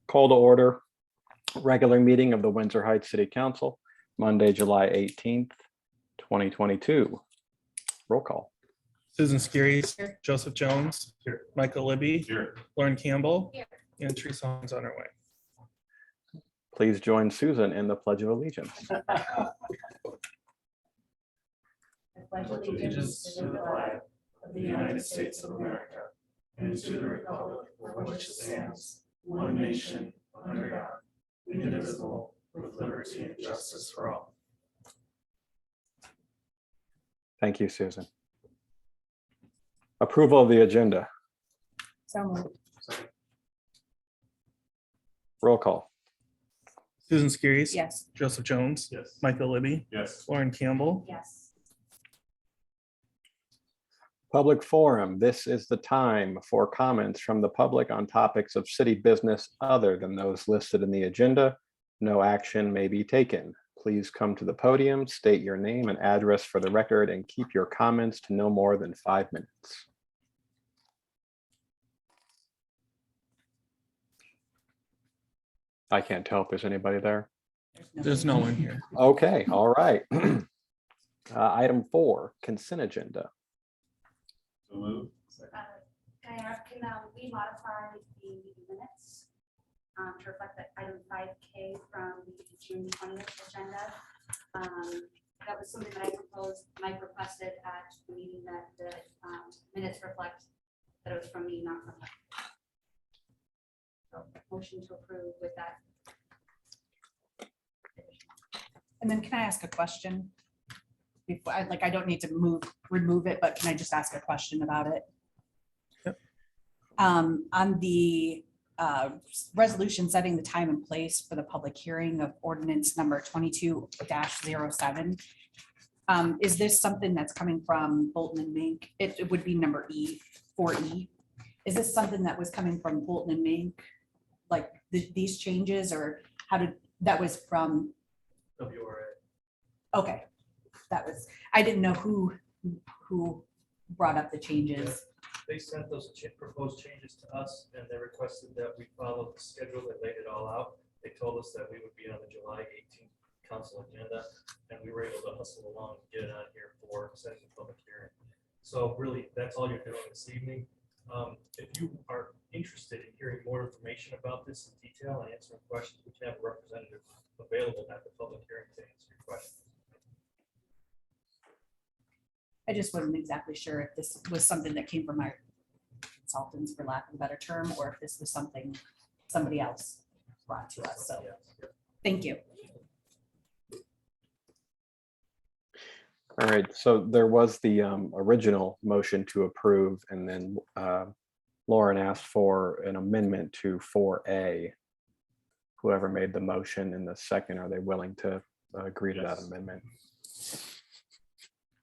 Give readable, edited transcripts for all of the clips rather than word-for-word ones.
Call to order, regular meeting of the Windsor Heights City Council, Monday, July 18th, 2022. Roll call. Susan Skiris, Joseph Jones, Michael Libby, Lauren Campbell, and Teresa Hong's on her way. Please join Susan in the Pledge of Allegiance. I pledge allegiance to the flag of the United States of America and to the republic for which it stands, one nation, under God, indivisible, with liberty and justice for all. Thank you, Susan. Approval of the agenda. So moved. Roll call. Susan Skiris. Yes. Joseph Jones. Yes. Michael Libby. Yes. Lauren Campbell. Yes. Public forum. This is the time for comments from the public on topics of city business other than those listed in the agenda. No action may be taken. Please come to the podium, state your name and address for the record, and keep your comments to no more than 5 minutes. I can't tell if there's anybody there. There's no one here. Okay, all right. Item 4, consent agenda. So moved. Can we modify the minutes to reflect that item 5K from the June 20th agenda? That was something that I proposed, Mike requested at the meeting that the minutes reflect that it was from me, not from him. So motion to approve with that. And then can I ask a question? Before I don't need to remove it, but can I just ask a question about it? Yep. On the resolution setting the time and place for the public hearing of ordinance number 22-07. Is this something that's coming from Bolton and Mink? It would be number E, 4E. Is this something that was coming from Bolton and Mink? Like these changes, or how did, that was from? Okay, that was, I didn't know who brought up the changes. They sent those proposed changes to us, and they requested that we follow the schedule. They laid it all out. They told us that we would be on the July 18th council agenda, and we were able to hustle along and get it on here for setting the public hearing. So really, that's all you're doing this evening. If you are interested in hearing more information about this in detail and answering questions, we can have a representative available at the public hearing to answer your questions. I just wasn't exactly sure if this was something that came from our consultants, for lack of a better term, or if this was something somebody else brought to us. So thank you. All right, so there was the original motion to approve, and then Lauren asked for an amendment to 4A. Whoever made the motion in the second, are they willing to agree to that Yes. amendment?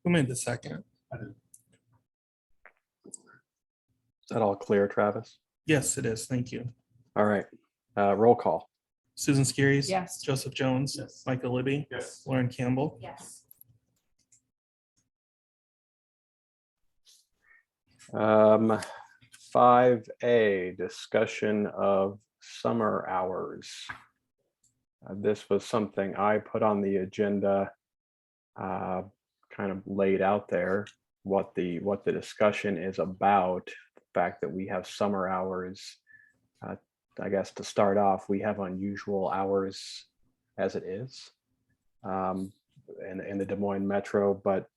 Who made the second? Is that all clear, Travis? Yes, it is. Thank you. All right, roll call. Susan Skiris. Yes. Joseph Jones. Yes. Michael Libby. Yes. Lauren Campbell. Yes. 5A, discussion of summer hours. This was something I put on the agenda, kind of laid out there what the discussion is about. The fact that we have summer hours. I guess to start off, we have unusual hours as it is in the Des Moines Metro, but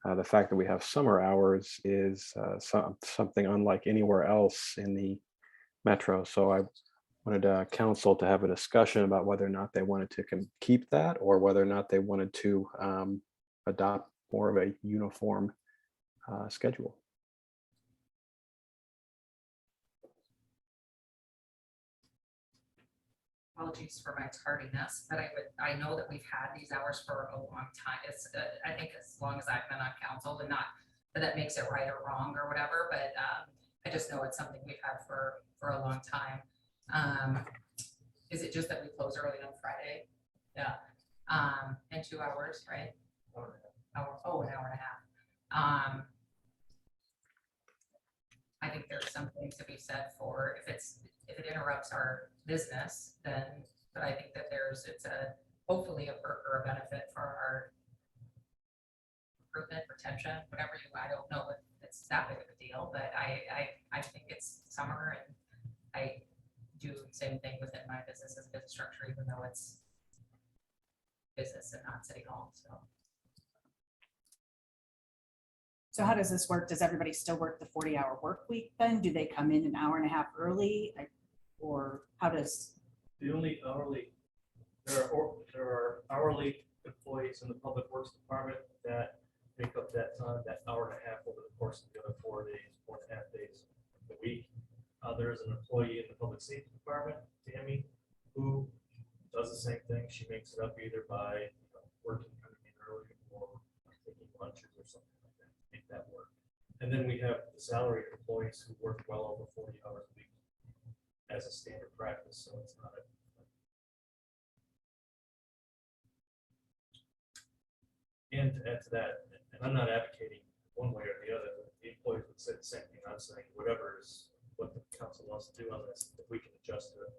the fact that we have summer hours is something unlike anywhere else in the Metro. So I wanted council to have a discussion about whether or not they wanted to keep that, or whether or not they wanted to adopt more of a uniform schedule. Apologies for my tardiness, but I know that we've had these hours for a long time. It's, I think as long as I've been on council, and not that that makes it right or wrong or whatever, but I just know it's something we've had for a long time. Is it just that we close early on Friday? Yeah. And 2 hours, right? An hour and a half. I think there's something to be said for if if it interrupts our business, then, but I think that it's a, hopefully a perk or a benefit for our improvement, retention, whatever I don't know if it's that big of a deal, but I think it's summer and I do the same thing within my business as a business structure, even though it's business and not city hall, so. So how does this work? Does everybody still work the 40-hour work week then? Do they come in an hour and a half early? Or how does, The only hourly, there are hourly employees in the public works department that make up that time, that hour and a half over the course of the other 4 days, 4.5 days a week. There is an employee in the public safety department, Tammy, who does the same thing. She makes it up either by working coming in early or taking lunches or something like that, make that work. And then we have the salaried employees who work well over 40 hours a week as a standard practice, so it's not a. And to add to that, and I'm not advocating one way or the other, the employees would say the same thing I'm saying, whatever is what the council wants to do on this, if we can adjust to it.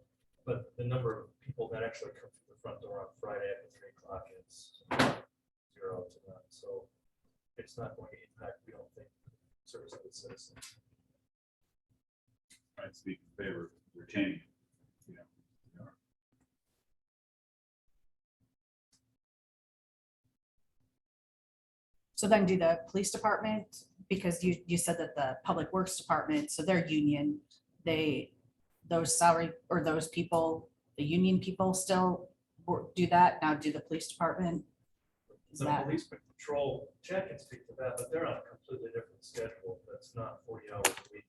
But the number of people that actually come through the front door on Friday after 3 o'clock is 0 to none. So it's not going to impact, we don't think, service of the citizens. I'd speak in favor of retaining. so then do the police department, because you said that the public works department, so they're union, those salary or those people, the union people still do that? Now do the police department? Is The that, police patrol, Chad can speak to that, but they're on a completely different schedule. That's not 40 hours a week.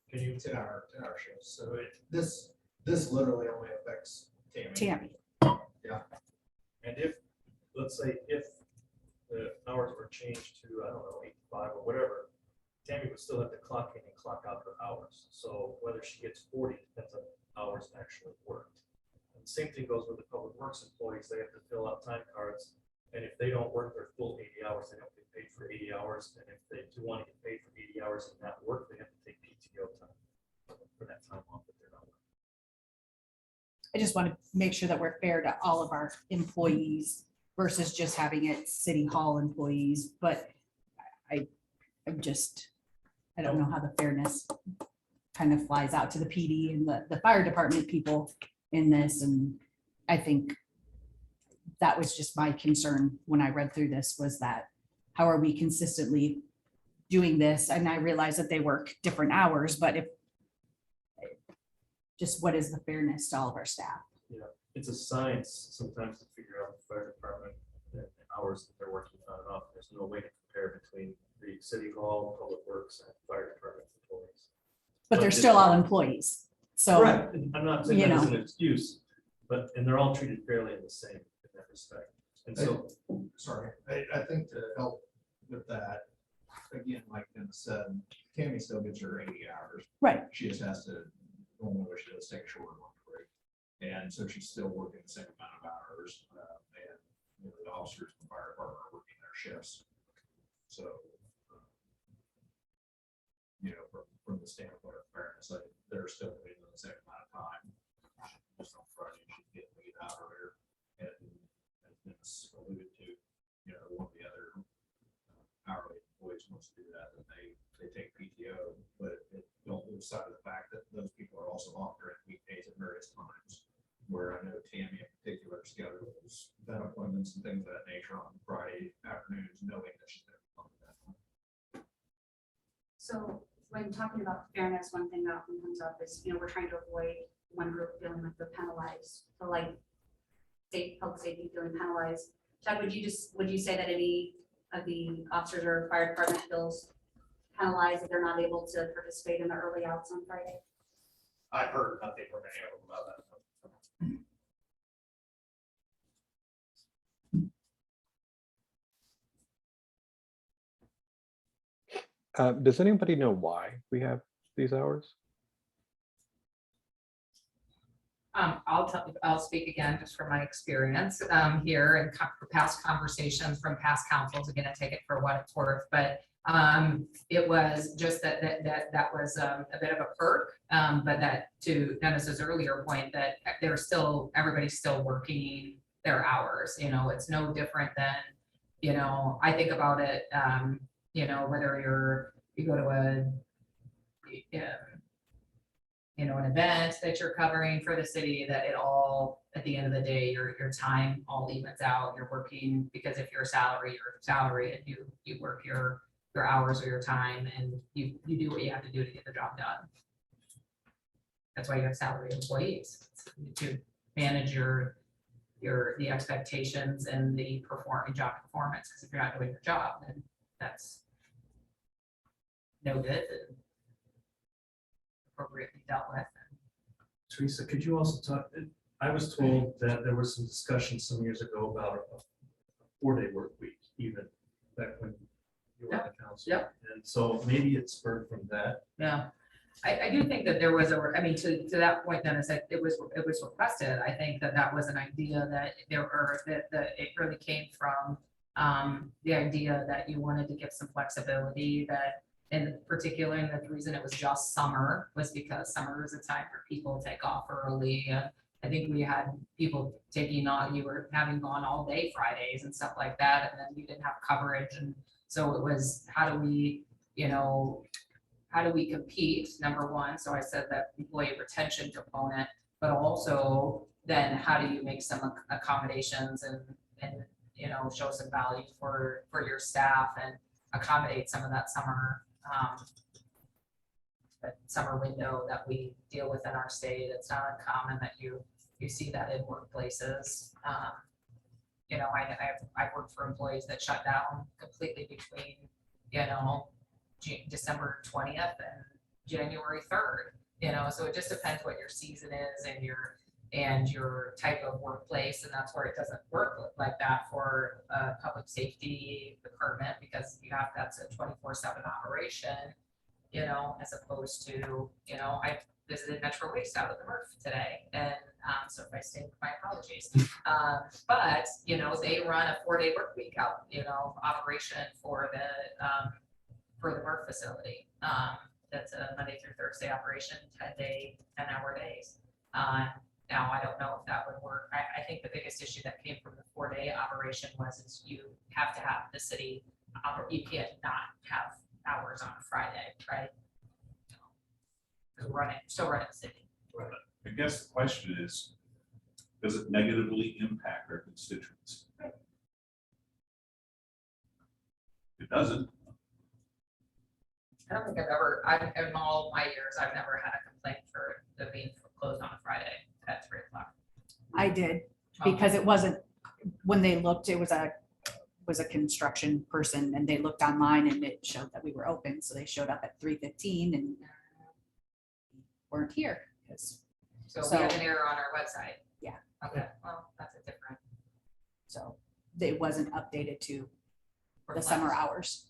Can you? 10-hour shifts. So this literally only affects Tammy. Tammy? And if, let's say, if the hours were changed to, I don't know, 8 to 5 or whatever, Tammy would still have to clock in and clock out her hours. So whether she gets 40 depends on hours actually worked. And the same thing goes with the public works employees. They have to fill out time cards. And if they don't work their full 80 hours, they don't get paid for 80 hours. And if they do want to get paid for 80 hours and not work, they have to take PTO time for that time off that they're not working. I just want to make sure that we're fair to all of our employees versus just having it city hall employees, but I don't know how the fairness kind of flies out to the PD and the fire department people in this, and I think that was just my concern when I read through this, was that how are we consistently doing this? And I realize that they work different hours, but if just what is the fairness to all of our staff? It's a science sometimes to figure out the fire department and the hours that they're working on and off. There's no way to compare between the city hall, public works, and fire department employees. But they're still all employees, so. Correct. I'm not saying you that as know. an excuse, but, and they're all treated fairly in the same in that respect. And so, Sorry, I think to help with that, again, like Dennis said, Tammy still gets her 80 hours. Right. She just has to, normally what she does, take a shorter lunch break. And so she's still working the same amount of hours, and the officers in the fire department are working their shifts. So, from the standpoint of fairness, like, they're still doing the same amount of time. Just on Friday, she's getting paid out earlier. And as Dennis alluded to, one of the other hourly employees wants to do that, and they take PTO, but don't lose sight of the fact that those people are also off during weekdays at various times. Where I know Tammy in particular schedules vet appointments and things of that nature on Friday afternoons, knowing that she's going to come to that one. So when talking about fairness, one thing that often comes up is, we're trying to avoid one group feeling like they're penalized, so like public safety feeling penalized. Chad, would you say that any of the officers or fire department feels penalized if they're not able to participate in the early outs on Friday? I've heard nothing from any of them about that. Does anybody know why we have these hours? I'll speak again just from my experience here and past conversations from past councils. Again, I take it for what it's worth, but It was just that was a bit of a perk, but that to Dennis's earlier point, that everybody's still working their hours, it's no different than, I think about it, whether you go to an event that you're covering for the city, that it all, at the end of the day, your time all evens out. You're working, because if you're salary and you work your hours or your time, and you do what you have to do to get the job done. That's why you have salary employees, to manage the expectations and the job performance, because if you're not doing your job, then that's noted and appropriately dealt with. Teresa, could you also talk, I was told that there was some discussion some years ago about a 4-day work week, even back when you were on the council. Yep. And so maybe it spurred from that. Yeah, I do think that there was to that point, Dennis, it was requested. I think that was an idea that it really came from the idea that you wanted to give some flexibility, that in particular, and the reason it was just summer was because summer is a time for people to take off early. I think we had people taking on, you were having gone all day Fridays and stuff like that, and then you didn't have coverage. And so it was, how do we compete, number one? So I said that employee retention component, but also then how do you make some accommodations and show some value for your staff and accommodate some of that summer window that we deal with in our state. It's not uncommon that you see that in workplaces. I've worked for employees that shut down completely between, December 20th and January 3rd, so it just depends what your season is and your type of workplace. And that's where it doesn't work like that for a public safety department, because that's a 24/7 operation, as opposed to, I visited Metro Waste out of the MRF today. And so if I stink, my apologies. But, they run a 4-day work week out, operation for the MRF facility. That's a Monday through Thursday operation, 10-hour days. Now, I don't know if that would work. I think the biggest issue that came from the 4-day operation is you have to have the city, you can't not have hours on a Friday, right? Because we're still running the city. I guess the question is, does it negatively impact our constituents? It doesn't. I don't think in all my years, I've never had a complaint for the being closed on a Friday at 3 o'clock. I did, because it wasn't, when they looked, it was a construction person, and they looked online and it showed that we were open. So they showed up at 3:15 and weren't here. So we have an error on our website. Yeah. Okay, well, that's a different. So it wasn't updated to the request. summer hours.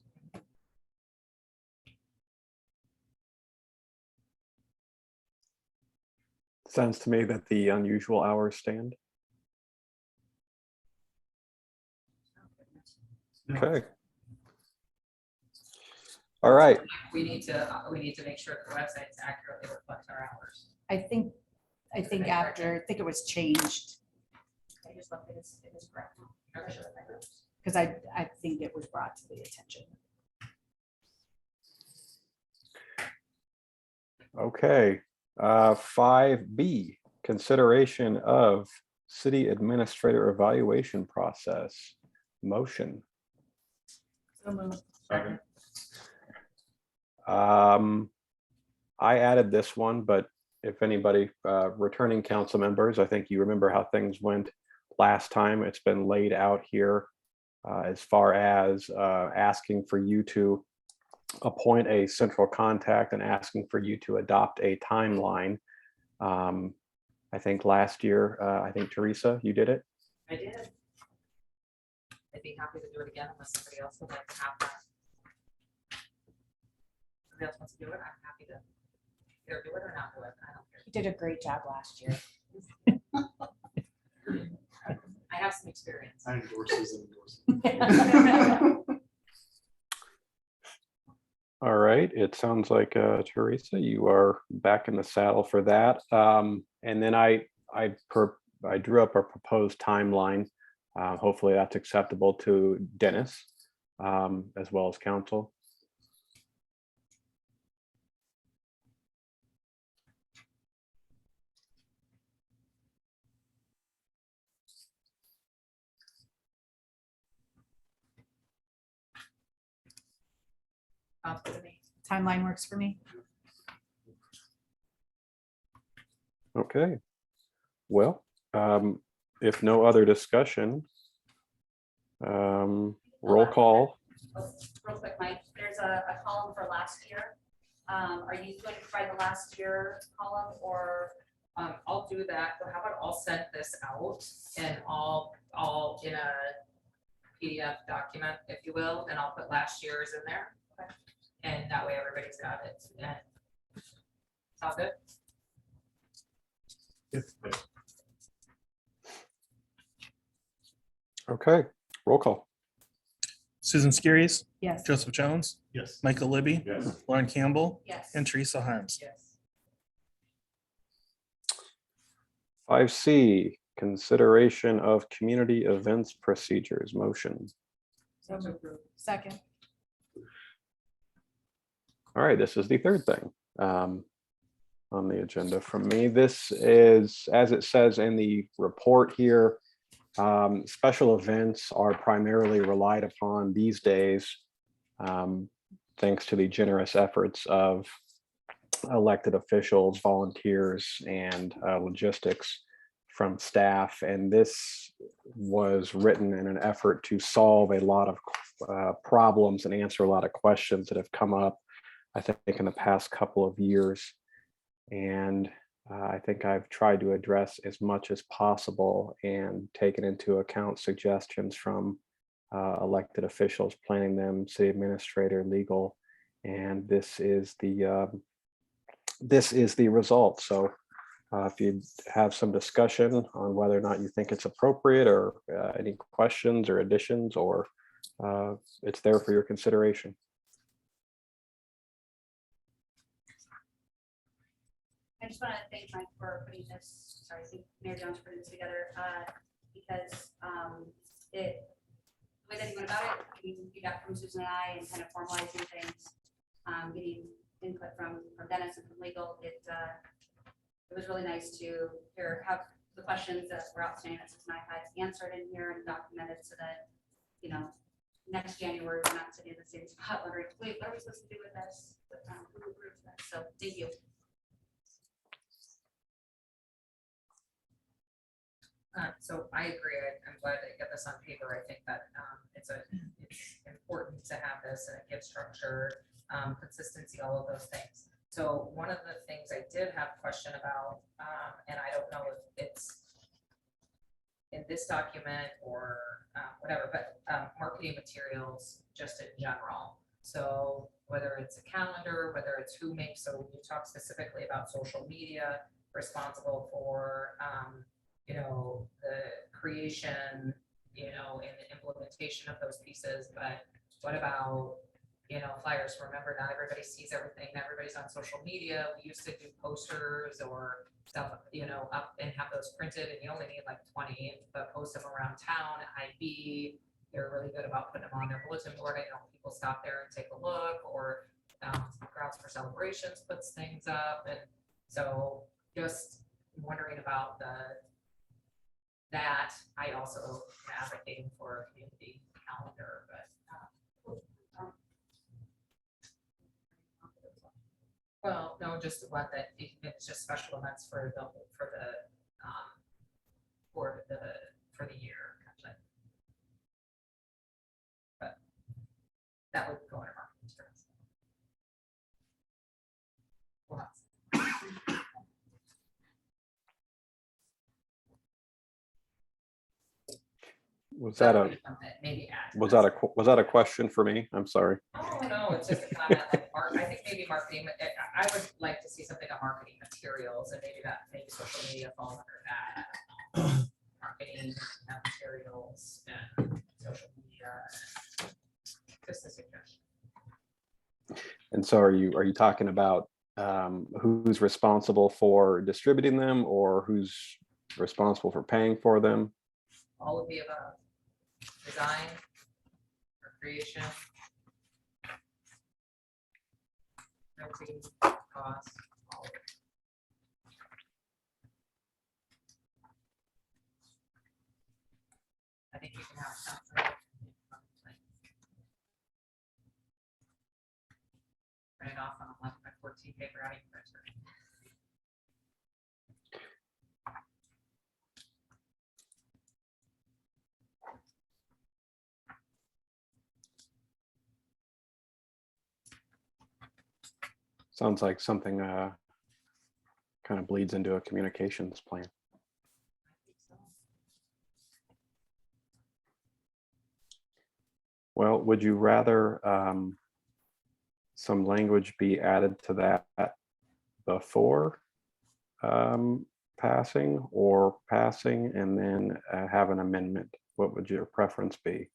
Sounds to me that the unusual hours stand. Okay. All right. We need to make sure the website accurately reflects our hours. I think after it was changed, I just love it is correct. because I think it was brought to the attention. Okay. 5B, consideration of city administrator evaluation process. Motion. Second. I added this one, but if anybody, returning council members, I think you remember how things went last time. It's been laid out here as far as asking for you to appoint a central contact and asking for you to adopt a timeline. I think last year, I think Teresa, you did it. I did. I'd be happy to do it again unless somebody else would like to have that. Somebody else wants to do it, I'm happy to either do it or not do it. I don't care. You did a great job last year. I have some experience. I endorse his endorsement. right, it sounds like Teresa, you are back in the saddle for that. And then I drew up a proposed timeline. Hopefully that's acceptable to Dennis as well as council. Timeline works for me. Okay. Well, if no other discussion, roll call. Oh, real quick, Mike, there's a column for last year. Are you going to provide the last year column or? I'll do that, but how about I'll send this out and I'll in a PDF document, if you will, and I'll put last year's in there. Okay. And that way everybody's got it. Yeah. Sound good? Okay, roll call. Susan Skiris, Yes. Joseph Jones, Yes. Michael Libby, Yes. Lauren Campbell, Yes. and Teresa Harms. Yes. 5C, consideration of community events procedures, motion. Second. All right, this is the third thing on the agenda from me. This is, as it says in the report here, special events are primarily relied upon these days, thanks to the generous efforts of elected officials, volunteers, and logistics from staff. And this was written in an effort to solve a lot of problems and answer a lot of questions that have come up, I think, in the past couple of years. And I think I've tried to address as much as possible and taken into account suggestions from elected officials, planning them, city administrator, legal, and this is the result. So if you have some discussion on whether or not you think it's appropriate, or any questions or additions, or it's there for your consideration. I just want to thank Mike for putting this, sorry, I think Mayor Jones put this together, because the way that he went about it, getting feedback from Susan and I and kind of formalizing things, getting input from Dennis and from legal, it was really nice to have the questions that were outstanding that Susan and I had answered in here and documented, so that, you know, next January, we're not sitting in the same spot wondering, wait, what are we supposed to do with this? But, who approved this? So thank you. So I agree. I'm glad to get this on paper. I think that it's important to have this, and it gives structure, consistency, all of those things. So one of the things I did have a question about, and I don't know if it's in this document or whatever, but marketing materials just in general. So whether it's a calendar, whether it's who makes, so you talk specifically about social media, responsible for you know, the creation, you know, and the implementation of those pieces. But what about, you know, flyers? Remember, not everybody sees everything. Not everybody's on social media. We used to do posters or stuff, you know, up and have those printed, and you only need like 20, but post them around town. IB, they're really good about putting them on their bulletin board. I know people stop there and take a look, or Grounds for Celebrations puts things up. And so just wondering about that. I also am advocating for a community calendar, but well, no, just one that it's just special events for the year. But that would go in our marketing terms. Was that a maybe add? was that a question for me? I'm sorry. Oh, no, it's just a comment, like, I think maybe marketing, I would like to see something on marketing materials, and maybe social media falls under that. I don't know. Marketing materials and social media, just a suggestion. And so are you talking about who's responsible for distributing them or who's responsible for paying for them? All of the above. Design, or creation. Printing, cost, all of it. I think you can have something. Print it off on 11 by 14 paper out of your printer. Sounds like something kind of bleeds into a communications plan. I think so. Well, would you rather some language be added to that before passing or passing and then have an amendment? What would your preference be? We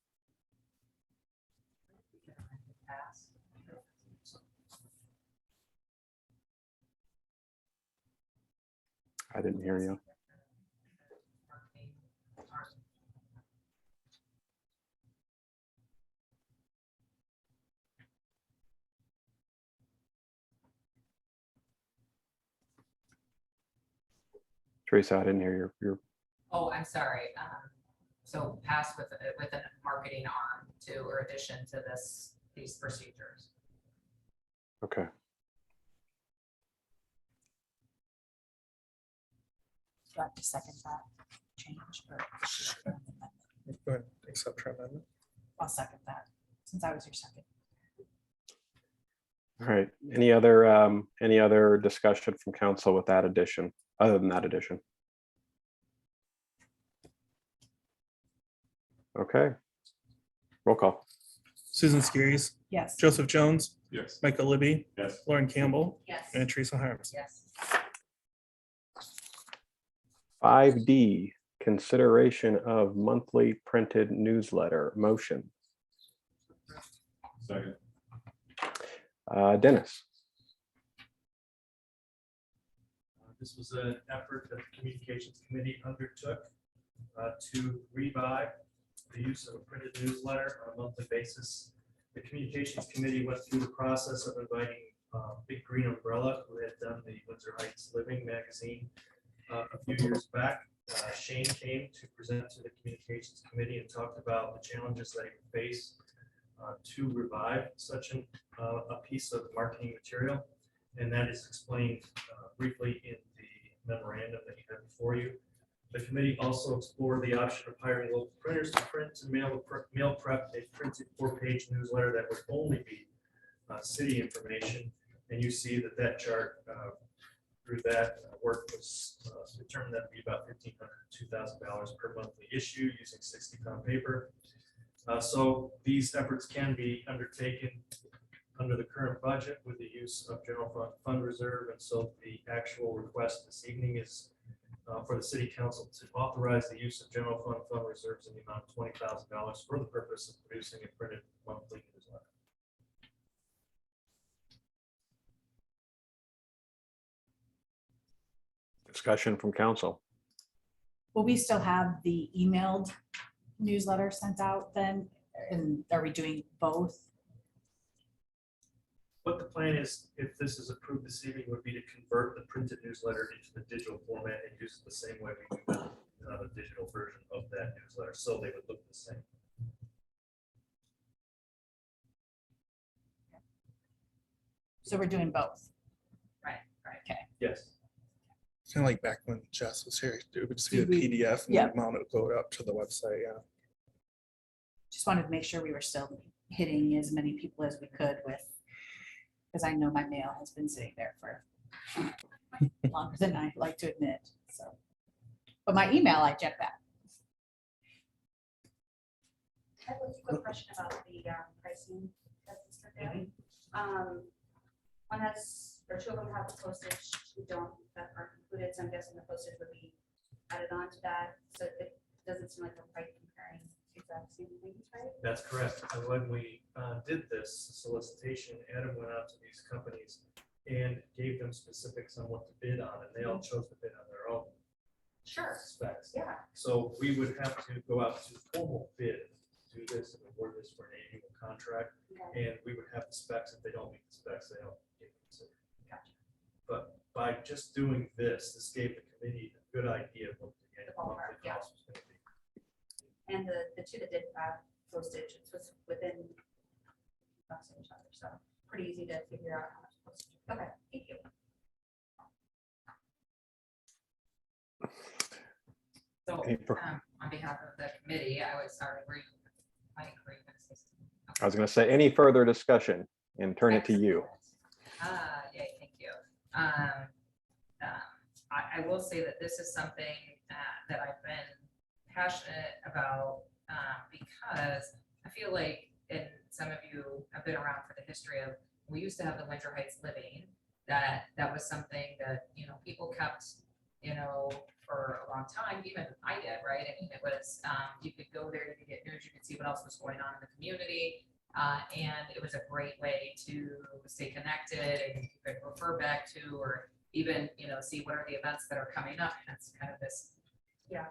can amend it pass. I didn't hear you. Teresa, I didn't hear your Oh, I'm sorry. So pass with a marketing arm to, or addition to these procedures. okay. Do I have to second that change? Or Go ahead, accept her amendment. I'll second that, since I was your second. All right. Any other discussion from council with that addition, other than that addition? Okay. Roll call. Susan Skiris, Yes. Joseph Jones, Yes. Michael Libby, Yes. Lauren Campbell, Yes. and Teresa Harms. Yes. 5D, consideration of monthly printed newsletter. Motion. Second. Dennis. This was an effort that the Communications Committee undertook to revive the use of a printed newsletter on a monthly basis. The Communications Committee went through the process of inviting Big Green Umbrella, who had done the Windsor Heights Living magazine a few years back. Shane came to present to the Communications Committee and talked about the challenges that he faced to revive such a piece of marketing material. And that is explained briefly in the memorandum that you have before you. The committee also explored the option of hiring local printers to print and mail prep a printed 4-page newsletter that would only be city information. And you see that chart through that work was determined that to be about $1,500 to $2,000 per monthly issue using 60-pound paper. So these efforts can be undertaken under the current budget with the use of general fund reserve. And so the actual request this evening is for the city council to authorize the use of general fund reserves in the amount of $20,000 for the purpose of producing a printed monthly newsletter. Discussion from council. Will we still have the emailed newsletter sent out then? And are we doing both? What the plan is, if this is approved this evening, would be to convert the printed newsletter into the digital format and use it the same way we do the digital version of that newsletter, so they would look the same. So we're doing both. Right. Yes. Kind of like back when Jess was here, it would just be a Did we- PDF and yeah. the amount it would go up to the website, yeah. Just wanted to make sure we were still hitting as many people as we could with, because I know my mail has been sitting there for longer than I like to admit, so. But my email, I check that. I have a quick question about the pricing that Mr. Daly. One has, or two of them have the postage, two don't, that aren't included, so I'm guessing the postage would be added on to that, so it doesn't seem like we're quite comparing exact same things, right? That's correct. And when we did this solicitation, Adam went out to these companies and gave them specifics on what to bid on, and they all chose to bid on their own Sure, specs. yeah. So we would have to go out to formal bid, do this and award this for an annual contract, Okay. and we would have the specs. If they don't meet the specs, they don't get considered. Gotcha. But by just doing this gave the committee a good idea of what the ballpark, monthly yeah. cost was gonna be. And the two that did have postage, it was within bucks of each other, so pretty easy to figure out how much postage. Okay, thank you. So, Any fur- on behalf of the committee, I was sorry, were you, I agree with this. I was going to say, any further discussion and turn it to you. Yay, thank you. I will say that this is something that I've been passionate about because I feel like, and some of you have been around for the history of, we used to have the Winter Heights Living, that was something that, you know, people kept, you know, for a long time, even I did, right? I mean, it was, you could go there, you could get news, you could see what else was going on in the community. And it was a great way to stay connected and you could refer back to, or even, you know, see what are the events that are coming up. And it's kind of this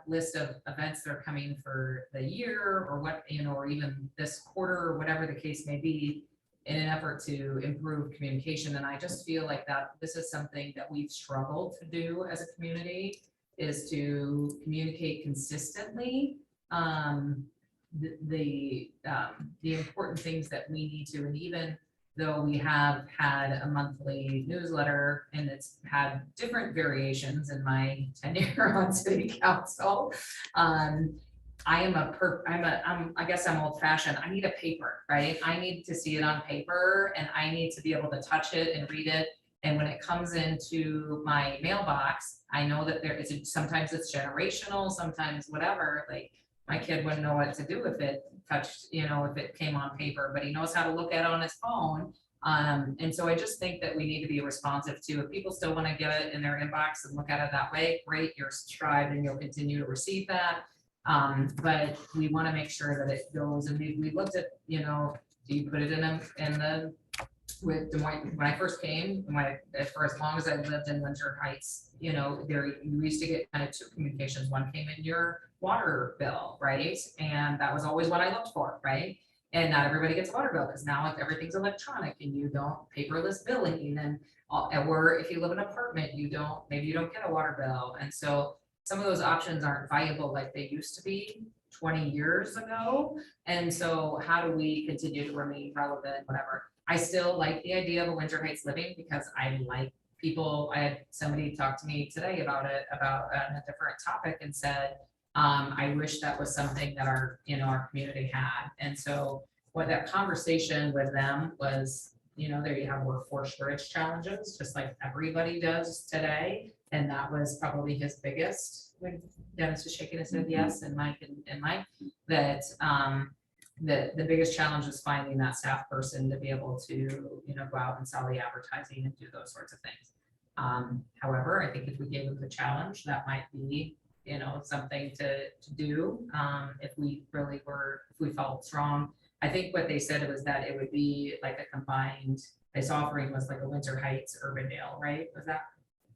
list of events that are coming for the year or what, you know, or even this quarter or whatever the case may be, in an effort to improve communication. And I just feel like that this is something that we've struggled to do as a community, is to communicate consistently the important things that we need to. And even though we have had a monthly newsletter and it's had different variations in my tenure on city council, I guess I'm old fashioned. I need a paper, right? I need to see it on paper and I need to be able to touch it and read it. And when it comes into my mailbox, I know that there is, sometimes it's generational, sometimes whatever, like my kid wouldn't know what to do if it touched, you know, if it came on paper, but he knows how to look at it on his phone. And so I just think that we need to be responsive to, if people still want to get it in their inbox and look at it that way, great, you're subscribed and you'll continue to receive that. But we want to make sure that it goes, and we looked at, you know, do you put it in the with Des Moines, when I first came, for as long as I lived in Winter Heights, you know, you used to get kind of two communications. One came in your water bill, right? And that was always what I looked for, right? And not everybody gets a water bill because now everything's electronic and you don't paperless billing. And or if you live in an apartment, maybe you don't get a water bill. And so some of those options aren't viable like they used to be 20 years ago. And so how do we continue to remain relevant, whatever? I still like the idea of a Winter Heights Living because I like people. I had somebody talk to me today about it, about a different topic, and said, I wish that was something that our community had. And so what that conversation with them was, you know, there you have workforce shortage challenges, just like everybody does today. And that was probably his biggest, when Dennis was shaking his head yes, and Mike and Mike, that the biggest challenge is finding that staff person to be able to, you know, go out and sell the advertising and do those sorts of things. However, I think if we gave them the challenge, that might be, you know, something to do if we felt strong. I think what they said was that it would be like a combined, this offering was like a Winter Heights Urbandale, right? Was that,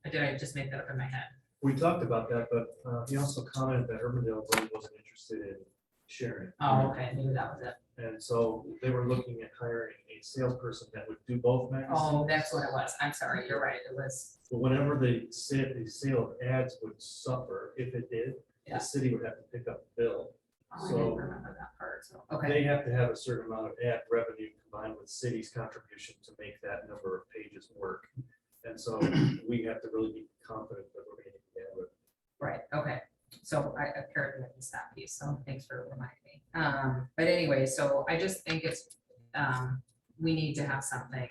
or did I just make that up in my head? We talked about that, but he also commented that Urbandale really wasn't interested in sharing. Oh, okay, maybe that was it. And so they were looking at hiring a salesperson that would do both magazines. Oh, that's what it was. I'm sorry, you're right. It was, But whenever the sale of ads would suffer, if it did, Yeah. the city would have to pick up the bill. oh, I So- didn't remember that part, so, okay. They have to have a certain amount of ad revenue combined with city's contribution to make that number of pages work. And so we have to really be confident that we're going to get it. Right, okay. So I apparently missed that piece, so thanks for reminding me. But anyway, so I just think it's, we need to have something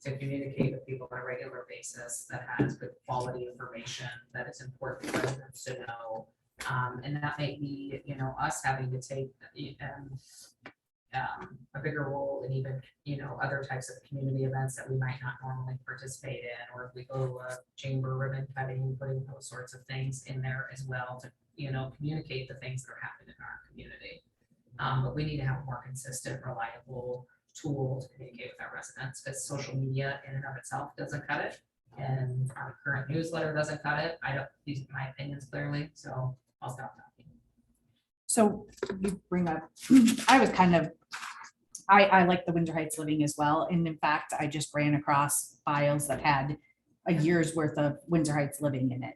to communicate with people on a regular basis that has good quality information that is important for residents to know. And that may be, you know, us having to take a bigger role in even, you know, other types of community events that we might not normally participate in, or if we go to a chamber ribbon cutting, putting those sorts of things in there as well to, you know, communicate the things that are happening in our community. But we need to have a more consistent, reliable tool to communicate with our residents, because social media in and of itself doesn't cut it. And our current newsletter doesn't cut it. I don't, these are my opinions clearly, so I'll stop talking. So you bring up, I was kind of, I like the Windsor Heights Living as well. And in fact, I just ran across files that had a year's worth of Windsor Heights Living in it.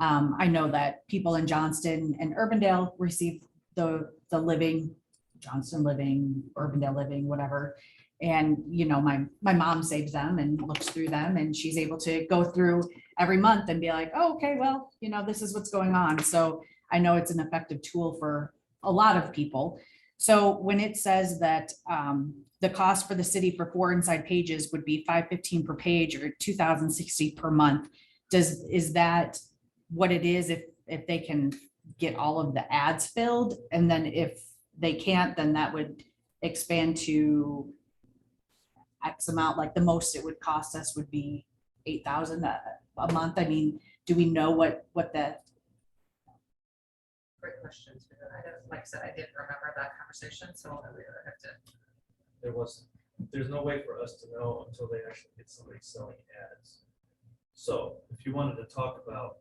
I know that people in Johnston and Urbandale receive the living, Johnston Living, Urbandale Living, whatever. And, you know, my mom saves them and looks through them, and she's able to go through every month and be like, oh, okay, well, you know, this is what's going on. So I know it's an effective tool for a lot of people. So when it says that the cost for the city for 4 inside pages would be $5.15 per page or $2,060 per month, is that what it is if they can get all of the ads filled? And then if they can't, then that would expand to X amount, like the most it would cost us would be 8,000 a month. I mean, do we know what the, Great questions. Because I don't, like I said, I didn't remember that conversation, so I would have to. There's no way for us to know until they actually get somebody selling ads. So if you wanted to talk about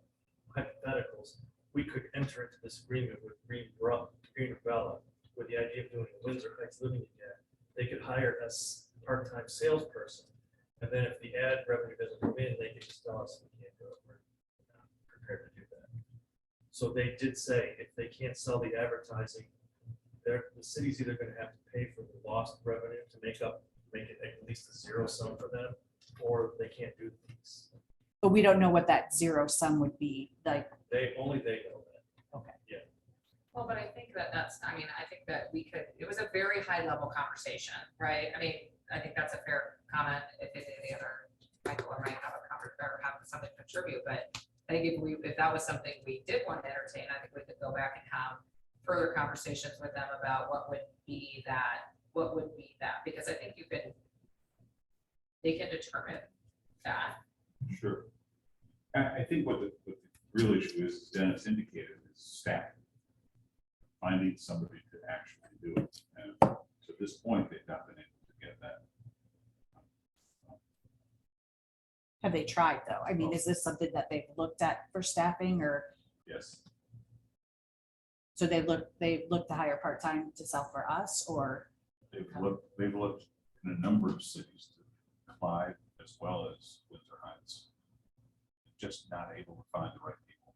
hypotheticals, we could enter into this agreement with Green Umbrella with the idea of doing a Windsor Heights Living again. They could hire a part-time salesperson, and then if the ad revenue doesn't come in, they can just tell us we can't do it. We're not prepared to do that. So they did say if they can't sell the advertising, the city's either going to have to pay for the lost revenue to make it at least a zero sum for them, or they can't do these. but we don't know what that zero sum would be, like, They know that. okay. Well, but I think that's, I mean, I think that we could, it was a very high level conversation, right? I mean, I think that's a fair comment. If any other, Michael or might have a comment or have something to contribute, but I think if that was something we did want to entertain, I think we could go back and have further conversations with them about what would be that, because I think they can determine that. Sure. I think what the real issue is, Dennis indicated, is staffing. Finding somebody to actually do it. And to this point, they've not been able to get that. Have they tried though? I mean, is this something that they've looked at for staffing, or Yes. so they look to hire part-time to sell for us, or? They've looked in a number of cities, to Clyde as well as Windsor Heights. Just not able to find the right people.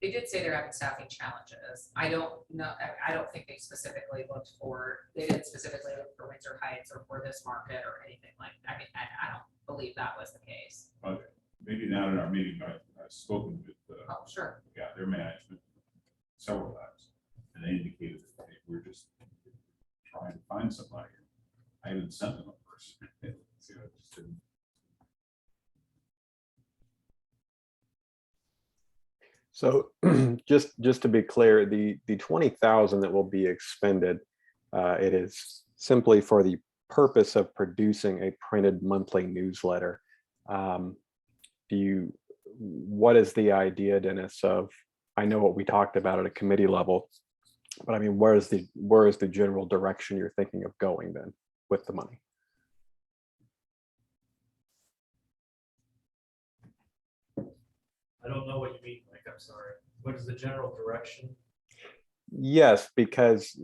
They did say they're having staffing challenges. I don't know, I don't think they didn't specifically look for Windsor Heights or for this market or anything like, I mean, I don't believe that was the case. But maybe not in our meeting, I've spoken with Oh, sure. their management several times, and they indicated that hey, we're just trying to find somebody. I haven't sent them a person. So I just didn't. So just to be clear, the 20,000 that will be expended, it is simply for the purpose of producing a printed monthly newsletter. What is the idea, Dennis, of, I know what we talked about at a committee level, but I mean, where is the general direction you're thinking of going then with the money? I don't know what you mean, Mike, I'm sorry. What is the general direction? Yes, because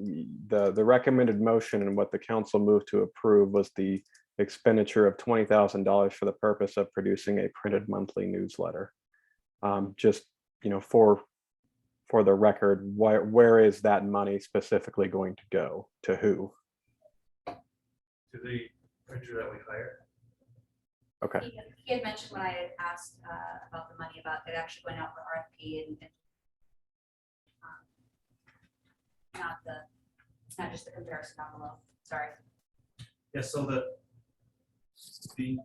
the recommended motion and what the council moved to approve was the expenditure of $20,000 for the purpose of producing a printed monthly newsletter. Just, you know, for the record, where is that money specifically going to go? To who? To the printer that we hired? Okay. He had mentioned when I had asked about the money, about it actually went out for RFP and it's not just the comparison down below. Sorry. Yeah, so the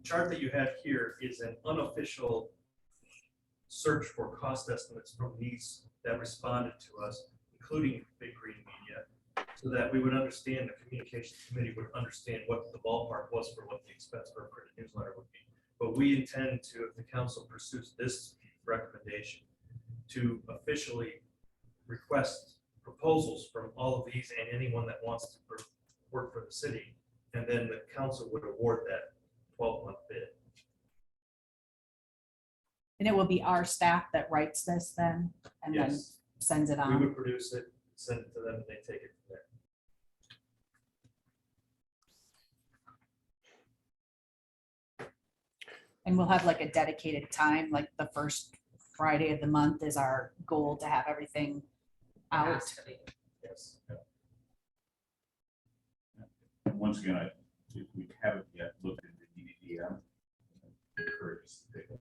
chart that you have here is an unofficial search for cost estimates from these that responded to us, including Big Green Media, so that we would understand, the communications committee would understand what the ballpark was for what the expense for a printed newsletter would be. But we intend to, if the council pursues this recommendation, to officially request proposals from all of these and anyone that wants to work for the city. And then the council would award that 12-month bid. And it will be our staff that writes this then and then Yes. sends it We on. would produce it, send it to them, and they take it from there. And we'll have like a dedicated time, like the first Friday of the month is our goal to have everything It out. has to be. Yes. And once again, if we haven't yet looked into DDDM, I encourage us to take a look.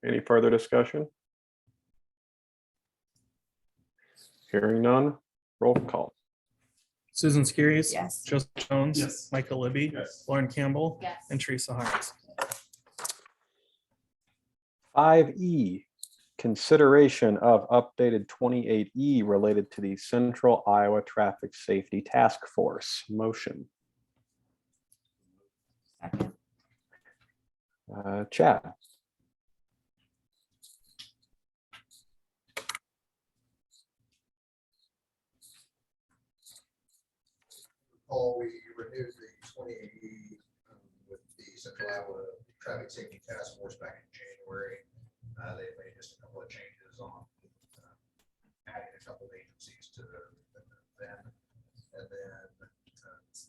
Any further discussion? Hearing none, roll call. Susan Skiris. Yes. Joseph Jones. Yes. Michael Libby. Yes. Lauren Campbell. Yes. And Teresa Harms. 5E, consideration of updated 28E related to the Central Iowa Traffic Safety Task Force. Motion. Second. Chad. Paul, we renewed the 28E with the Central Iowa Traffic Safety Task Force back in January. They made just a couple of changes on adding a couple of agencies to them. And then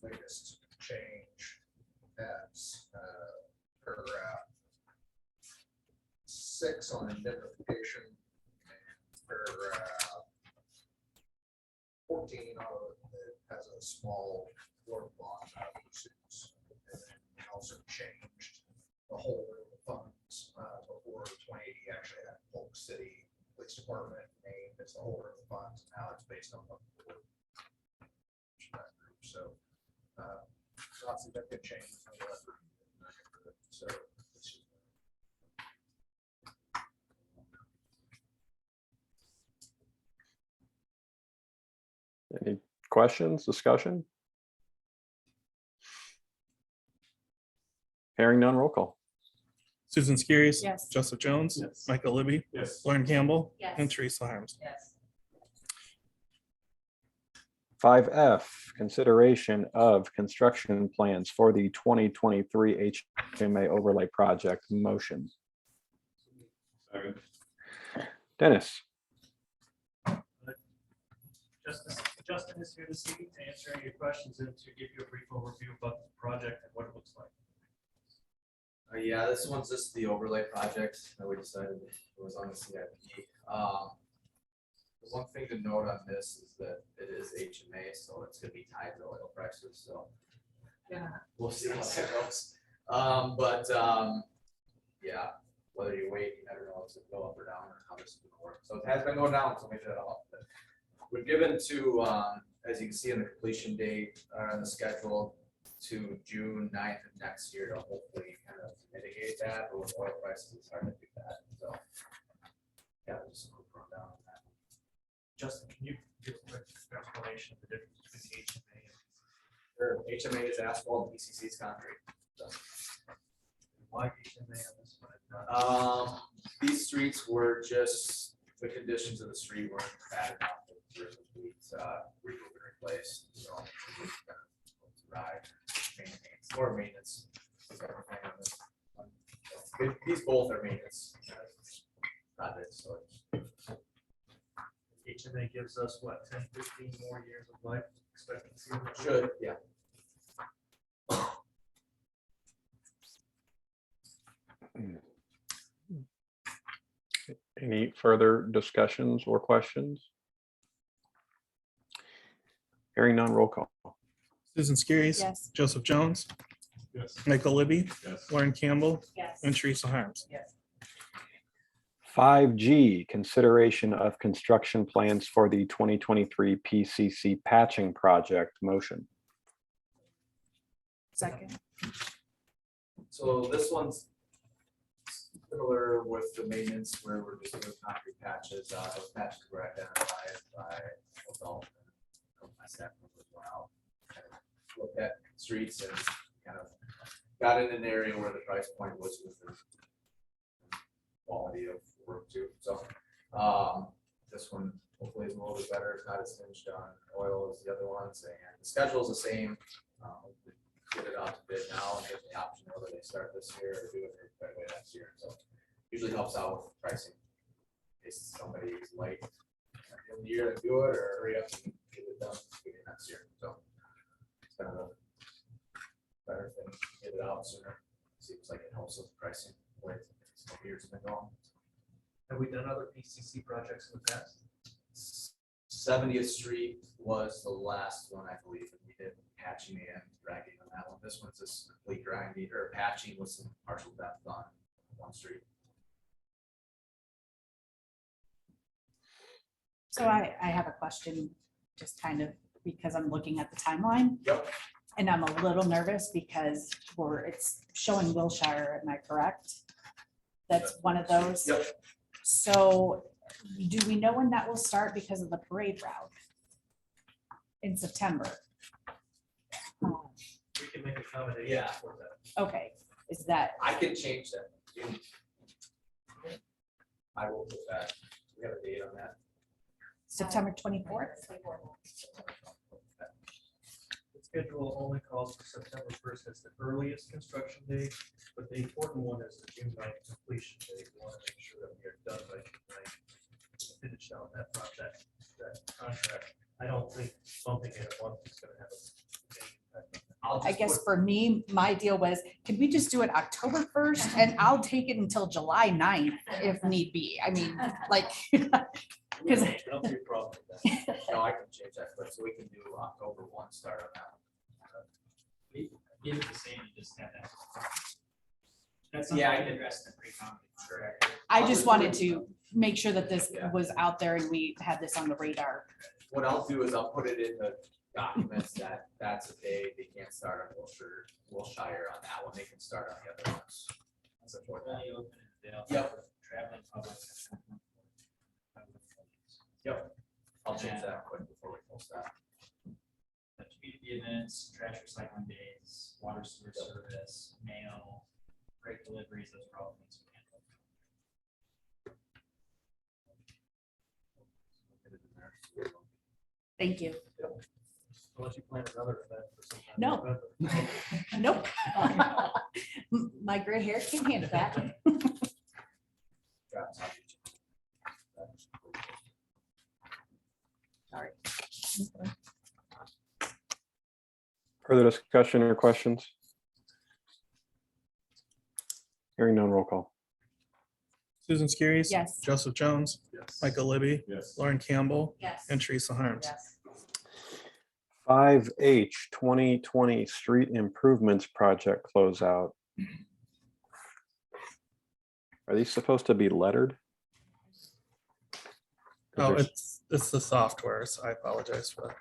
latest change has paragraph 6 on indemnification and paragraph 14 that has a small work block out of the suits. And then we also changed the whole of the funds. Before 2080 actually had Polk City Police Department named as the holder of the funds. Now it's based on the board. So lots of good changes. So Any questions, discussion? Hearing none, roll call. Susan Skiris. Yes. Joseph Jones. Yes. Michael Libby. Yes. Lauren Campbell. Yes. And Teresa Harms. Yes. 5F, consideration of construction plans for the 2023 HMA overlay project. Motion. Second. Dennis. Justin is here this evening to answer any of your questions and to give you a brief overview about the project and what it looks like. Yeah, this one's just the overlay project that we decided it was on the CIP. The one thing to note on this is that it is HMA, so it's gonna be tied to oil prices, so. Yeah, we'll see how that goes. Yeah, whether you wait, you never know if it's gonna go up or down or how this is gonna work. So it has been going down, so maybe that'll help. But we've given to, as you can see in the completion date, on the schedule, to June 9th of next year to hopefully kind of mitigate that, but with oil prices, it's hard to do that, so. Yeah, just a quick rundown on that. Justin, can you give a quick explanation of the difference between HMA and Sure, HMA is asphalt, BCC is concrete. So, why HMA on this one? These streets were just, the conditions of the street weren't bad enough to complete, remove and replace, so. we just kind of Ride, maintain, store maintenance, is everything on this one. So, these both are maintenance projects, so. HMA gives us what, 10, 15 more years of life expectancy? Should, yeah. Any further discussions or questions? Hearing none, roll call. Susan Skiris. Yes. Joseph Jones. Yes. Michael Libby. Yes. Lauren Campbell. Yes. And Teresa Harms. Yes. 5G, consideration of construction plans for the 2023 PCC patching project. Motion. Second. So this one's similar with the maintenance where we're just doing concrete patches. Those patches were identified by adult and my staff members went out. Kind of looked at streets and kind of got in an area where the price point was within quality of work too, so. This one hopefully is a little bit better, it's not as hinged on oil as the other ones, and the schedule's the same. We Get it out to bid now and get the option whether they start this year or do it right away next year, so usually helps out with pricing. In case somebody is late in the year to do it, or hurry up and get it done beginning next year, so. It's kind of a better thing, get it out sooner, seems like it helps with pricing, with some years been going. Have we done other PCC projects in the past? 70th Street was the last one, I believe, and we did patching and grinding on that one. This one's just complete grinding or patching with some partial depth on one street. So I have a question, just kind of because I'm looking at the timeline. Yep. And I'm a little nervous because it's showing Wilshire, am I correct? That's one of those. Yep. So do we know when that will start because of the parade route? In September? We can make accommodation Yeah. for that. Okay, is that, I can change that. I will put that. We have a date on that. September 24th? The schedule only calls for September 1st as the earliest construction date, but the important one is the June 9th completion date. We want to make sure that we are done by June 9th. Finish down that project, that contract. I don't think bumping it a month is going to have a impact on that. I guess for me, my deal was, could we just do it October 1st? And I'll take it until July 9th if need be. I mean, like, because I don't see a problem with that. No, I can change that, but so we can do October 1 start on that one. Give it the same, you just have that. That's Yeah, something I I can- can address in the pre-con. Sure. I just wanted to make sure that this Yeah. was out there and we had this on the radar. What I'll do is I'll put it in the documents that that's a day they can't start on Wilshire on that one. They can start on the other ones. Support that. Only open in the Yep. Traveling public. Yep. I'll change that quick before we post that. The community events, trash recycling days, water sewer service, mail, freight deliveries, those are all things we handle. Thank you. Unless you plan another event for some time. in No. November. Nope. My gray hair can handle that. Sorry. Further discussion or questions? Hearing none, roll call. Susan Skiris. Yes. Joseph Jones, Yes. Michael Libby, Yes. Lauren Campbell, Yes. and Teresa Harms. 5H 2020 Street Improvements Project Closeout. Are these supposed to be lettered? Oh, it's the software, so I apologize for that.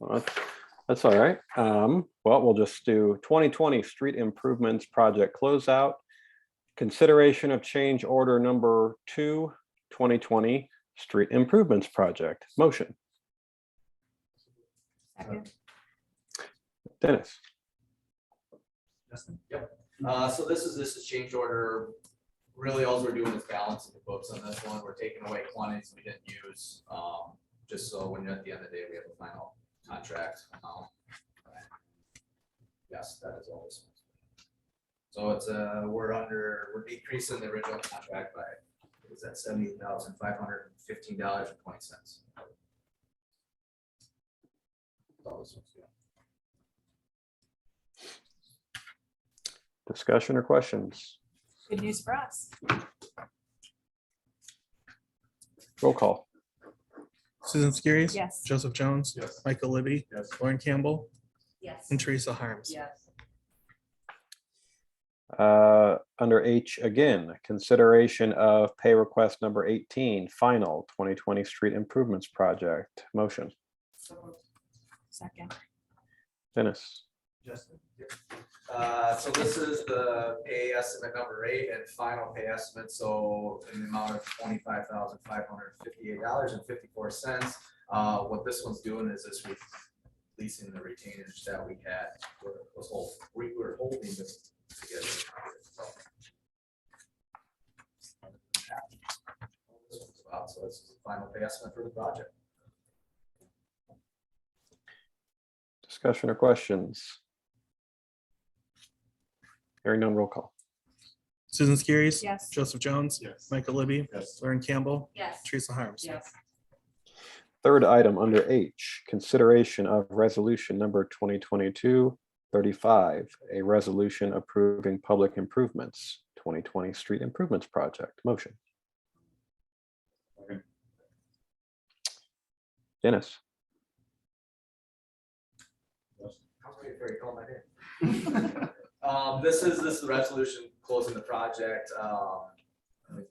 Well, that's all right. Well, we'll just do 2020 Street Improvements Project Closeout. Consideration of change order number 2, 2020 Street Improvements Project. Motion. Second. Dennis. Justin? So this is change order. Really, all we're doing is balancing the books on this one. We're taking away quantities we didn't use, just so when at the end of the day, we have a final contract. Yes, that is always. So it's we're decreasing the original contract by, is that $70,515.20. Discussion or questions? Good news for us. Roll call. Susan Skiris. Yes. Joseph Jones, Yes. Michael Libby, Yes. Lauren Campbell, Yes. and Teresa Harms. Yes. Under H again, consideration of pay request number 18, final 2020 Street Improvements Project. Motion. Second. Dennis. Justin? So this is the pay estimate number 8 and final pay estimate, so in the amount of $25,558.54. What this one's doing is this releasing the retainage that we had, we were holding this together. So. this is the final pay estimate for the project. Discussion or questions? Hearing none, roll call. Susan Skiris. Yes. Joseph Jones. Yes. Michael Libby. Yes. Lauren Campbell. Yes. Teresa Harms. Yes. Third item under H, consideration of resolution number 2022-35, a resolution approving public improvements, 2020 street improvements project. Motion. Okay. Dennis. I was waiting for you to call my name. This is the resolution closing the project. Let me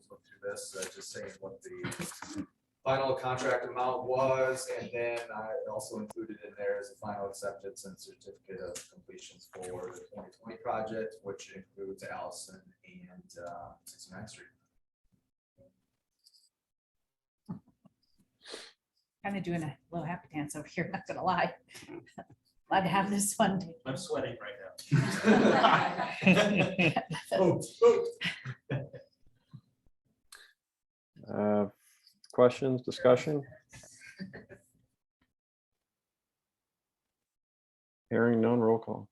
look through this, just saying what the final contract amount was, and then I also included in there is a final acceptance and certificate of completions for the 2020 project, which includes Allison and 69th Street. Kind of doing a little happy dance over here, not gonna lie. Glad to have this one. I'm sweating right now. Questions, discussion? Hearing none, roll call.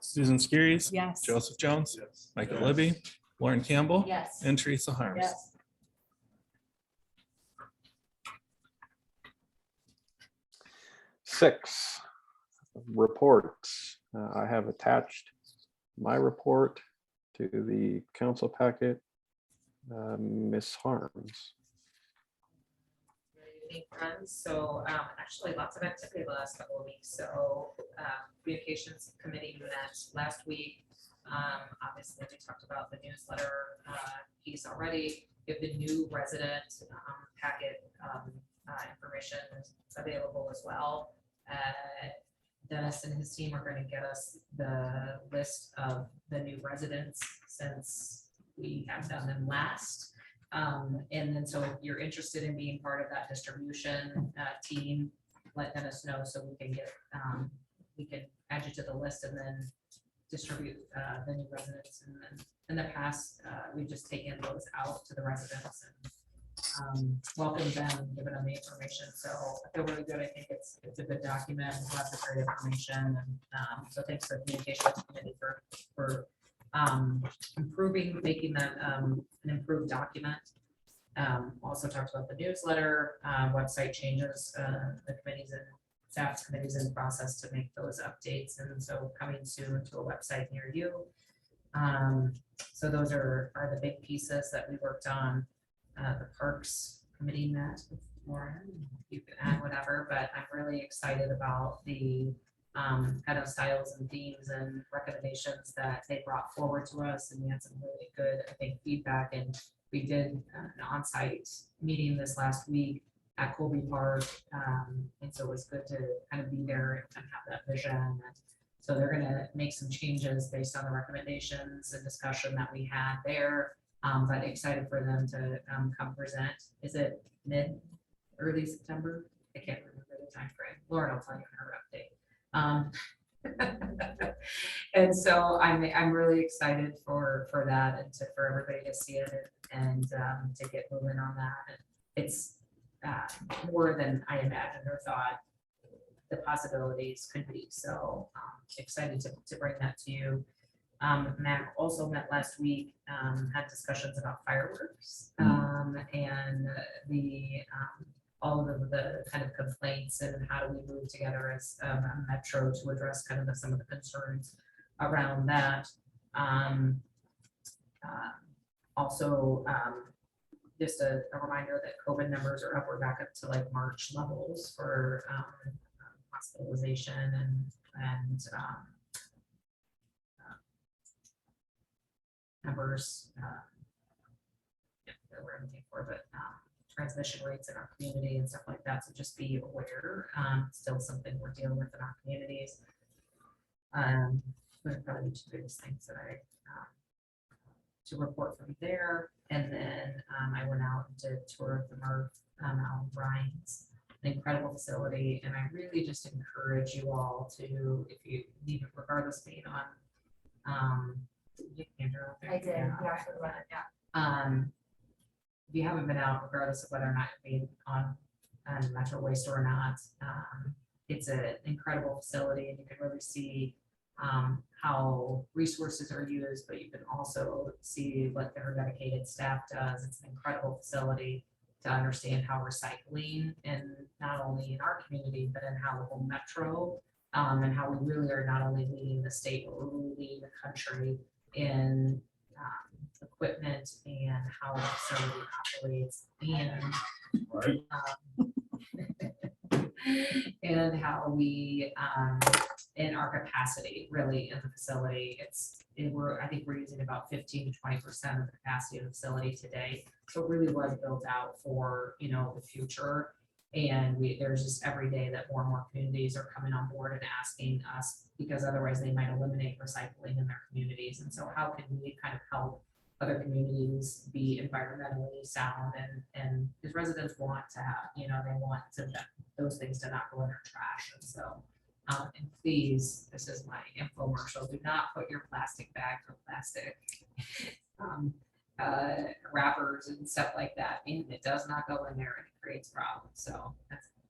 Susan Skiris. Yes. Joseph Jones. Yes. Michael Libby. Lauren Campbell. Yes. And Teresa Harms. Yes. Six, reports. I have attached my report to the council packet. Ms. Harms. Good evening, friends. So actually lots of activity the last couple of weeks. So communications committee met last week. Obviously, we talked about the newsletter piece already. We have the new resident packet information available as well. Dennis and his team are going to get us the list of the new residents since we have done them last. And then so if you're interested in being part of that distribution team, let Dennis know so we can get, we can add you to the list and then distribute the new residents. And then in the past, we've just taken those out to the residents and welcomed them, and given them the information. So I feel really good. I think it's a good document, lots of great information. And so thanks to the communications committee for improving, making that an improved document. Also talked about the newsletter, website changes, the committees and staff committees in process to make those updates. And so coming soon to a website near you. So those are the big pieces that we worked on. The Parks Committee met with Lauren, you can add whatever, but I'm really excited about the kind of styles and themes and recommendations that they brought forward to us. And we had some really good, I think, feedback. And we did an on-site meeting this last week at Colby Park. And so it was good to kind of be there and have that vision. And so they're going to make some changes based on the recommendations and discussion that we had there. But excited for them to come present. Is it early September? I can't remember the time frame. Lauren will tell you in her update. And so I'm really excited for that and for everybody to see it and to get moving on that. And it's more than I imagined or thought the possibilities could be. So excited to bring that to you. Mac also met last week, had discussions about fireworks and the all of the kind of complaints and how do we move together as a metro to address kind of some of the concerns around that. Also, just a reminder that COVID numbers are up. We're back up to like March levels for hospitalization and numbers that we're looking for, but transmission rates in our community and stuff like that. So just be aware. Still something we're dealing with in our communities. Those are probably the two biggest things that I to report from there. And then I went out and did a tour of the MRF out in Bryan's, an incredible facility. And I really just encourage you all to, if you need, regardless of being on, Andrew out there. I did, Yeah. yeah. if you haven't been out, regardless of whether or not you're being on Metro Waste or not, it's an incredible facility, and you can really see how resources are used, but you can also see what their dedicated staff does. It's an incredible facility to understand how recycling, and not only in our community, but in how the whole metro, and how we really are not only leading the state, but we're really leading the country in equipment and how the facility operates, and how we, in our capacity, really, in the facility, I think we're using about 15 to 20% of the capacity of the facility today. So it really was built out for, the future. And there's just every day that more and more communities are coming on board and asking us, because otherwise they might eliminate recycling in their communities. And so how can we kind of help other communities be environmentally sound, and because residents want to have, they want those things to not go in their trash. And so, and please, this is my infomercial, do not put your plastic bags or plastic wrappers and stuff like that in. It does not go in there, and it creates problems. So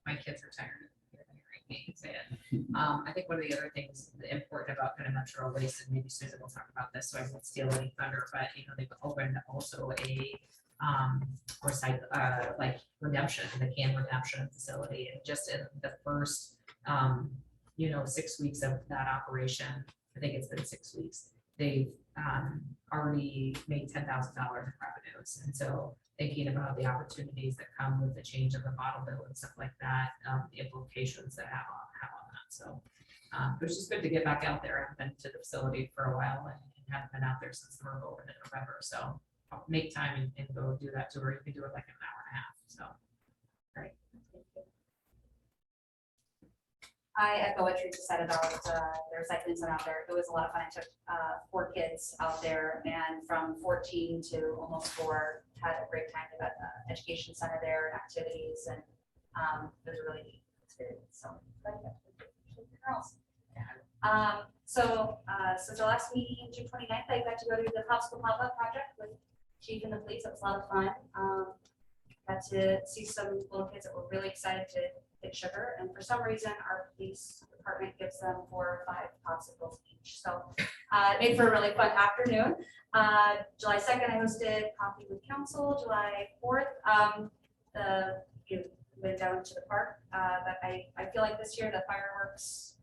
my kids are tired of hearing me say it. I think one of the other things important about kind of Metro Waste, and maybe Susan will talk about this, so I won't steal any thunder, but they've opened also a like redemption, the can redemption facility, and just in the first 6 weeks of that operation, I think it's been 6 weeks, they've already made $10,000 in revenues. And so thinking about the opportunities that come with the change of the bottle bill and stuff like that, the implications that have on that. So it was just good to get back out there. I've been to the facility for a while and haven't been out there since the road opened in November. So I'll make time and go do that tour. You can do it like an hour and a half. So great. I echo what Teresa said about the recycling center out there. It was a lot of fun. I took 4 kids out there, and from 14 to almost 4 had a great time. They got the education center there and activities, and it was a really neat experience. So, girls. Since our last meeting, June 29th, I got to go to the Popsicle Pop-Up project with Chief and the police. It was a lot of fun. Got to see some little kids that were really excited to get sugar, and for some reason our police department gives them 4 or 5 popsicles each. So it made for a really fun afternoon. July 2nd, I hosted Coffee with Council. July 4th, went down to the park. But I feel like this year the fireworks,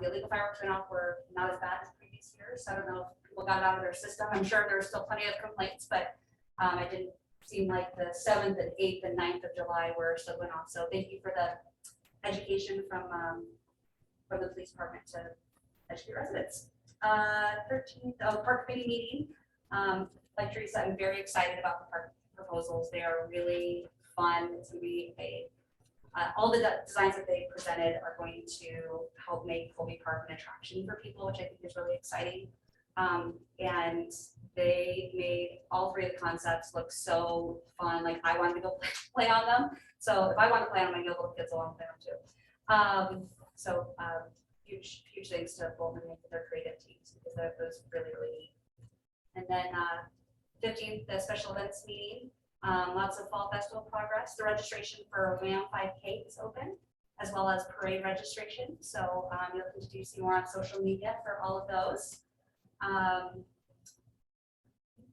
the illegal fireworks went off were not as bad as previous years. So I don't know if people got it out of their system. I'm sure there's still plenty of complaints, but I didn't seem like the 7th and 8th and 9th of July were still going on. So thank you for the education from the police department to educate residents. 13th, park committee meeting. Like Teresa, I'm very excited about the park proposals. They are really fun. It's going to be all the designs that they presented are going to help make Colby Park an attraction for people, which I think is really exciting. And they made all 3 of the concepts look so fun. Like I wanted to go play on them. So if I want to play on them, I know little kids will want to play on them too. Huge things to Bolton and make their creative teams, because that was really, really neat. And then 15th, the special events meeting. Lots of fall festival progress. The registration for WAM 5K is open, as well as parade registration. So you'll continue to see more on social media for all of those.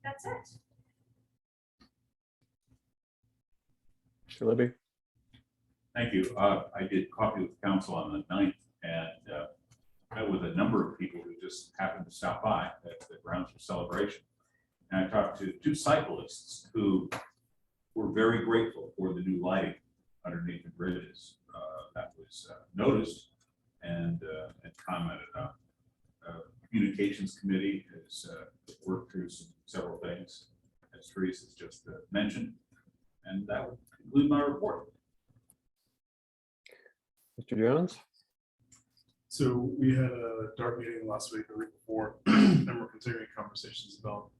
That's it. Mr. Libby? Thank you. I did Coffee with Council on the 9th, and met with a number of people who just happened to stop by at the grounds for celebration. And I talked to 2 cyclists who were very grateful for the new lighting underneath the bridges that was noticed and commented on. Communications committee has worked through several things, as Teresa's just mentioned, and that would conclude my report. Mr. Jones? So we had a DART meeting last week, the week before, and we're continuing conversations about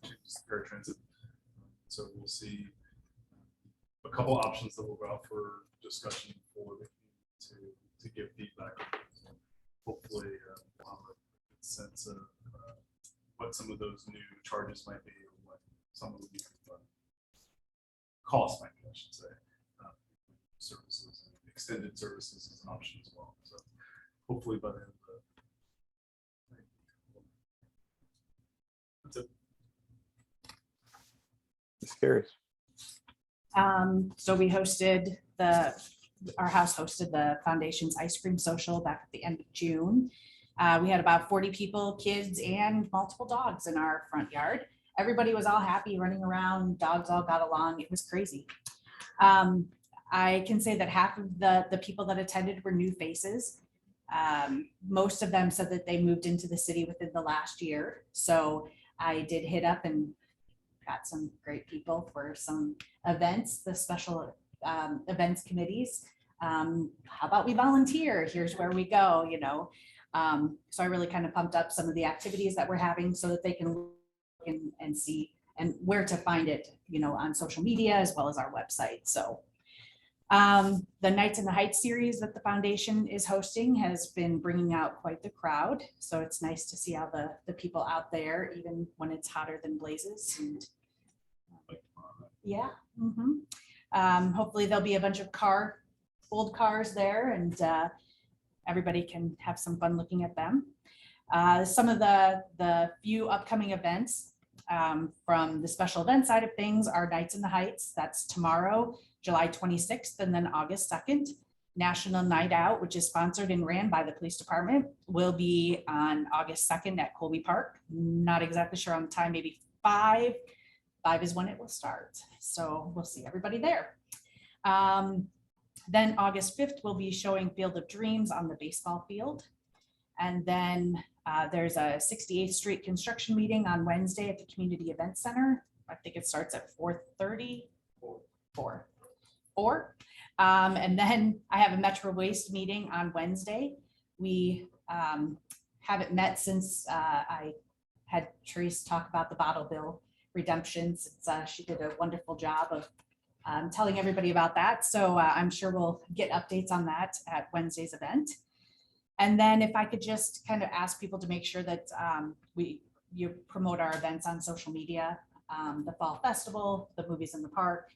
changes to paratransit. So we'll see a couple options that will go out for discussion for the community to give feedback. So hopefully we'll have a good sense of what some of those new charges might be, or what some of them cost, I should say. Services, and extended services is an option as well. So hopefully by the end of the. That's it. Just curious. So we hosted our house hosted the foundation's ice cream social back at the end of June. We had about 40 people, kids and multiple dogs in our front yard. Everybody was all happy running around. Dogs all got along. It was crazy. I can say that half of the people that attended were new faces. Most of them said that they moved into the city within the last year. So I did hit up and got some great people for some events, the special events committees. How about we volunteer? Here's where we go, you know. So I really kind of pumped up some of the activities that we're having so that they can look and see and where to find it, you know, on social media as well as our website. So the Nights in the Heights series that the foundation is hosting has been bringing out quite the crowd. So it's nice to see all the people out there, even when it's hotter than blazes. And yeah. Hopefully there'll be a bunch of old cars there, and everybody can have some fun looking at them. Some of the few upcoming events from the special event side of things are Nights in the Heights. That's tomorrow, July 26th, and then August 2nd. National Night Out, which is sponsored and ran by the police department, will be on August 2nd at Colby Park. Not exactly sure on the time, maybe 5 is when it will start. So we'll see everybody there. Then August 5th, we'll be showing Field of Dreams on the baseball field. And then there's a 68th Street construction meeting on Wednesday at the Community Event Center. I think it starts at 4:30. 4. And then I have a Metro Waste meeting on Wednesday. We haven't met since I had Therese talk about the bottle bill redemptions. She did a wonderful job of telling everybody about that. So I'm sure we'll get updates on that at Wednesday's event. And then if I could just kind of ask people to make sure that you promote our events on social media, the Fall Festival, the Movies in the Park,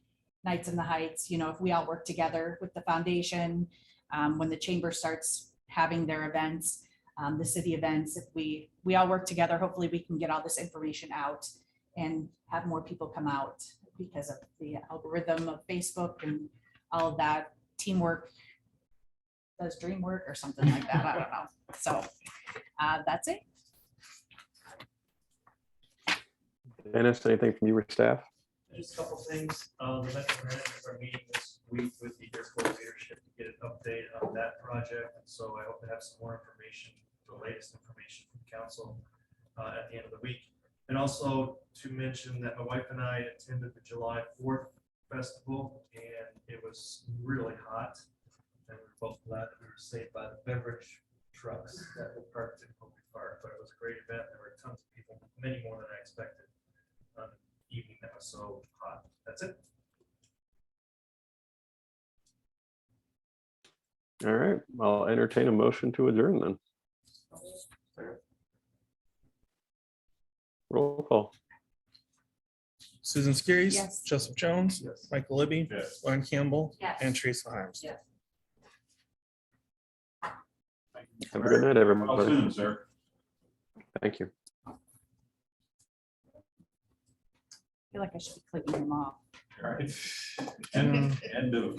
Nights in the Heights, you know, if we all work together with the foundation, when the chamber starts having their events, the city events, if we all work together, hopefully we can get all this information out and have more people come out because of the algorithm of Facebook and all of that. Teamwork does dream work or something like that. I don't know. So that's it. Dennis, anything from you or staff? Just a couple things. The Metro Managers are meeting this week with the airport leadership to get an update on that project. And so I hope to have some more information, the latest information from council at the end of the week. And also to mention that my wife and I attended the July 4th festival, and it was really hot. And we were both glad that we were saved by the beverage trucks that were parked in Colby Park. But it was a great event. There were tons of people, many more than I expected. Evening that was so hot. That's it. All right, I'll entertain a motion to adjourn then. Roll call. Susan Skiris. Yes. Joseph Jones. Yes. Michael Libby. Yes. Glenn Campbell. Yes. And Teresa Harms. Yes. Have a good night, How everybody. soon, sir? Thank you. I feel like I should be clicking them off. All right. End of